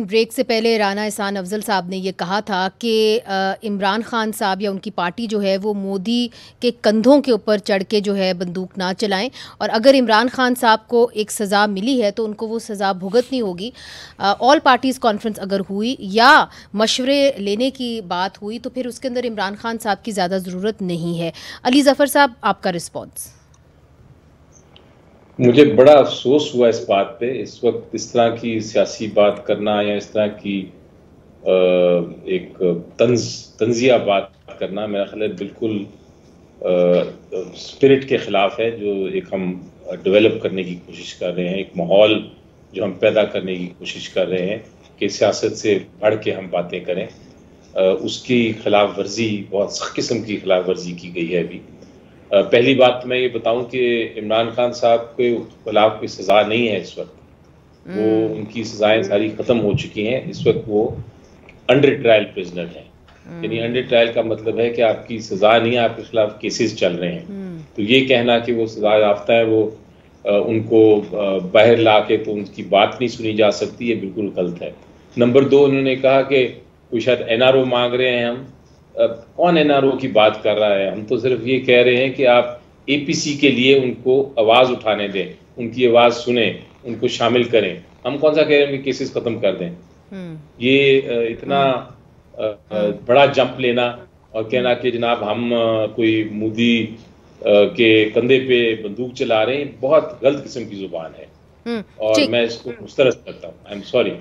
Break से पहले राना एहसान अफजल साहब ने ये कहा था कि इमरान खान साहब या उनकी पार्टी जो है वो मोदी के कंधों के ऊपर चढ़ के जो है बंदूक ना चलाएं, और अगर इमरान खान साहब को एक सज़ा मिली है तो उनको वो सज़ा भुगतनी होगी। ऑल पार्टीज़ कॉन्फ्रेंस अगर हुई या मशवरे लेने की बात हुई तो फिर उसके अंदर इमरान खान साहब की ज़्यादा ज़रूरत नहीं है। अली ज़फ़र साहब, आपका रिस्पॉन्स? मुझे बड़ा अफसोस हुआ इस बात पे। इस वक्त इस तरह की सियासी बात करना या इस तरह की एक तंजिया बात करना मेरा ख्याल है बिल्कुल स्पिरिट के ख़िलाफ़ है, जो एक हम डेवलप करने की कोशिश कर रहे हैं, एक माहौल जो हम पैदा करने की कोशिश कर रहे हैं कि सियासत से बढ़ के हम बातें करें। उसकी खिलाफ वर्जी, बहुत सख्त किस्म की खिलाफ वर्जी की गई है अभी। पहली बात मैं ये बताऊं कि इमरान खान साहब के खिलाफ कोई सज़ा नहीं है इस वक्त। वो उनकी सज़ाएं सारी ख़त्म हो चुकी हैं। इस वक्त वो अंडर ट्रायल प्रिजनर हैं। यानी अंडर ट्रायल का मतलब है कि आपकी सज़ा नहीं है, आपके खिलाफ केसेस चल रहे हैं। तो ये कहना कि वो सज़ा याफ्ता है, वो उनको बाहर ला के तो उनकी बात नहीं सुनी जा सकती, ये बिल्कुल गलत है। नंबर 2, उन्होंने कहा कि कोई शायद NRO मांग रहे हैं हम। कौन NRO की बात कर रहा है? हम तो सिर्फ ये कह रहे हैं कि आप APC के लिए उनको आवाज़ उठाने दें, उनकी आवाज़ सुने, उनको शामिल करें। हम कौन सा कह रहे हैं कि केसेस ख़त्म कर दें? ये इतना बड़ा जंप लेना और कहना कि जनाब हम कोई मोदी के कंधे पे बंदूक चला रहे हैं, बहुत गलत किस्म की जुबान है और मैं इसको मुस्तरद करता हूँ। I am sorry,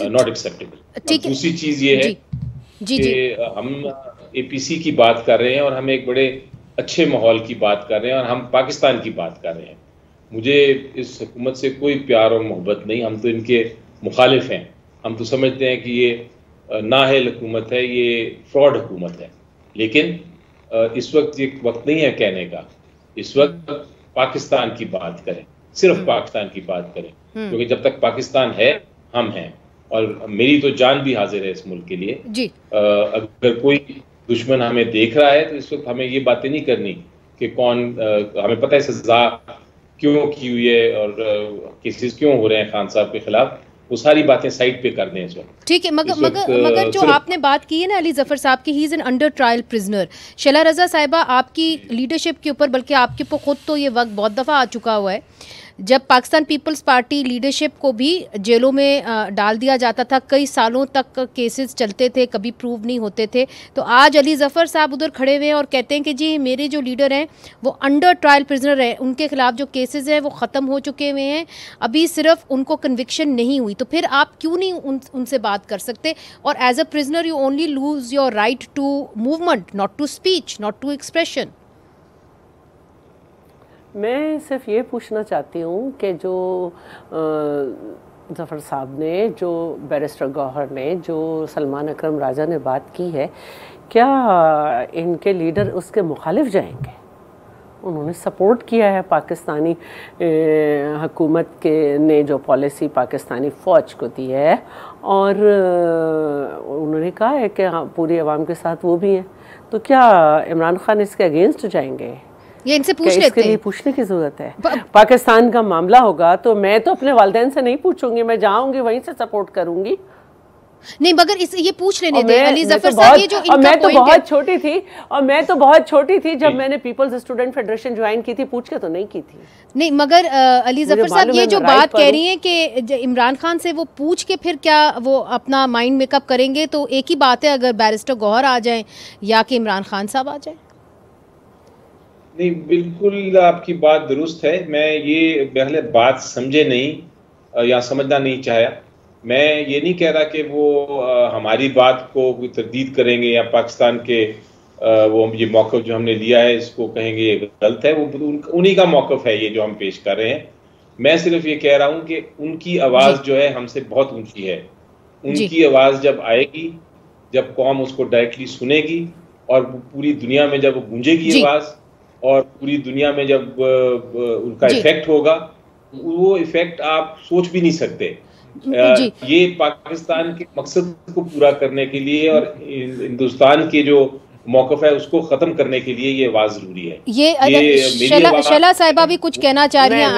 not acceptable. दूसरी चीज़ ये है कि हम APC की बात कर रहे हैं और हम एक बड़े अच्छे माहौल की बात कर रहे हैं और हम पाकिस्तान की बात कर रहे हैं। मुझे इस हुकूमत से कोई प्यार और मोहब्बत नहीं, हम तो इनके मुखालिफ हैं। हम तो समझते हैं कि ये नाअहल हुकूमत है, ये फ्रॉड हुकूमत है। लेकिन इस वक्त ये वक्त नहीं है कहने का। इस वक्त पाकिस्तान की बात करें, सिर्फ पाकिस्तान की बात करें, क्योंकि जब तक पाकिस्तान है हम हैं, और मेरी तो जान भी हाजिर है इस मुल्क के लिए जी। अगर कोई दुश्मन हमें देख रहा है तो इस वक्त हमें ये बातें नहीं करनी कि कौन हमें पता है सजा क्यों की हुई है और केसेस क्यों हो रहे हैं खान साहब के खिलाफ। वो सारी बातें साइड पे कर दें इस वक्त। ठीक है, मगर जो आपने बात की है ना अली ज़फ़र साहब की, he is an under trial prisoner. Shaila Raza साहिबा, आपकी लीडरशिप के ऊपर, बल्कि आपके ऊपर खुद तो ये वक्त बहुत दफ़ा आ चुका हुआ है जब पाकिस्तान पीपल्स पार्टी लीडरशिप को भी जेलों में डाल दिया जाता था। कई सालों तक केसेस चलते थे, कभी प्रूव नहीं होते थे। तो आज अली ज़फ़र साहब उधर खड़े हुए हैं और कहते हैं कि जी मेरे जो लीडर हैं वो अंडर ट्रायल प्रिजनर है, उनके खिलाफ जो केसेस हैं वो ख़त्म हो चुके हुए हैं, अभी सिर्फ उनको कन्विक्शन नहीं हुई। तो फिर आप क्यों नहीं उनसे बात कर सकते? और as a prisoner you only lose your right to movement, not to speech, not to expression. मैं सिर्फ ये पूछना चाहती हूँ कि जो ज़फ़र साहब ने, जो बैरिस्टर गौहर ने, जो सलमान अकरम राजा ने बात की है, क्या इनके लीडर उसके मुखालिफ जाएंगे? उन्होंने सपोर्ट किया है पाकिस्तानी हुकूमत के ने जो पॉलिसी पाकिस्तानी फ़ौज को दी है, और उन्होंने कहा है कि हाँ पूरी आवाम के साथ वो भी हैं। तो क्या इमरान खान इसके अगेंस्ट जाएंगे? ये इनसे पूछ लेते हैं। इसके लिए पूछने की जरूरत है। पाकिस्तान का मामला होगा तो मैं तो अपने वालिदैन से नहीं पूछूंगी, मैं जाऊंगी वहीं से सपोर्ट करूंगी। नहीं, मगर ये पूछ लेने दें अली ज़फ़र साहब, ये जो इनका मैं तो बहुत छोटी थी, और मैं तो बहुत छोटी थी जब मैंने पीपल्स स्टूडेंट फेडरेशन ज्वाइन की थी, पूछ के तो नहीं की थी। नहीं, मगर अली ज़फ़र साहब ये जो बात कह रही हैं कि इमरान खान से वो पूछ के फिर क्या वो अपना माइंड मेकअप करेंगे, तो एक ही बात है अगर बैरिस्टर गौहर आ जाए या कि इमरान खान साहब आ जाए। नहीं, बिल्कुल आपकी बात दुरुस्त है। मैं ये पहले बात समझे नहीं या समझना नहीं चाहा। मैं ये नहीं कह रहा कि वो हमारी बात को कोई तरदीद करेंगे या पाकिस्तान के वो ये मौक़िफ़ जो हमने लिया है इसको कहेंगे ये गलत है। वो उन्हीं का मौक़िफ़ है ये जो हम पेश कर रहे हैं। मैं सिर्फ ये कह रहा हूँ कि उनकी आवाज़ जो है हमसे बहुत ऊँची है। उनकी आवाज़ जब आएगी, जब कौम उसको डायरेक्टली सुनेगी और पूरी दुनिया में जब गूंजेगी आवाज़, और पूरी दुनिया में जब उनका इफेक्ट होगा, वो इफेक्ट आप सोच भी नहीं सकते। ये पाकिस्तान के मकसद को पूरा करने के लिए और हिंदुस्तान के जो मौक़िफ़ है उसको ख़त्म करने के लिए ये बात ज़रूरी है। ये शैला साहिबा भी कुछ कहना चाह रही हैं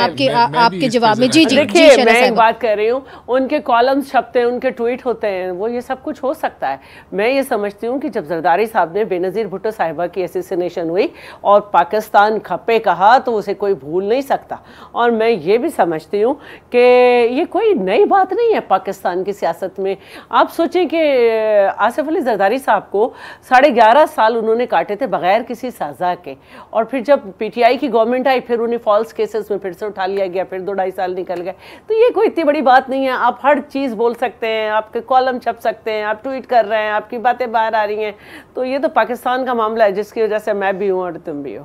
आपके जवाब में। जी देखिए, मैं एक बात कह रही हूँ, उनके कॉलम्स छपते हैं, उनके ट्वीट होते हैं, वो ये सब कुछ हो सकता है। मैं ये समझती हूँ कि जब जरदारी साहब ने बेनज़ीर भुट्टो साहिबा की असैसिनेशन हुई और पाकिस्तान खप्पे कहा तो उसे कोई भूल नहीं सकता। और मैं ये भी समझती हूँ कि ये कोई नई बात नहीं है पाकिस्तान की सियासत में। आप सोचें कि आसिफ अली जरदारी साहब को 11.5 साल उन्होंने काटे थे बगैर किसी सज़ा के, और फिर जब पीटीआई की गवर्नमेंट आई फिर उन्हें फॉल्स केसेस में फिर से उठा लिया गया, फिर 2-2.5 साल निकल गए। तो ये कोई इतनी बड़ी बात नहीं है। आप हर चीज़ बोल सकते हैं, आपके कॉलम छप सकते हैं, आप ट्वीट कर रहे हैं, आपकी बातें बाहर आ रही हैं। तो ये तो पाकिस्तान का मामला है जिसकी वजह से मैं भी हूँ और तुम भी हो।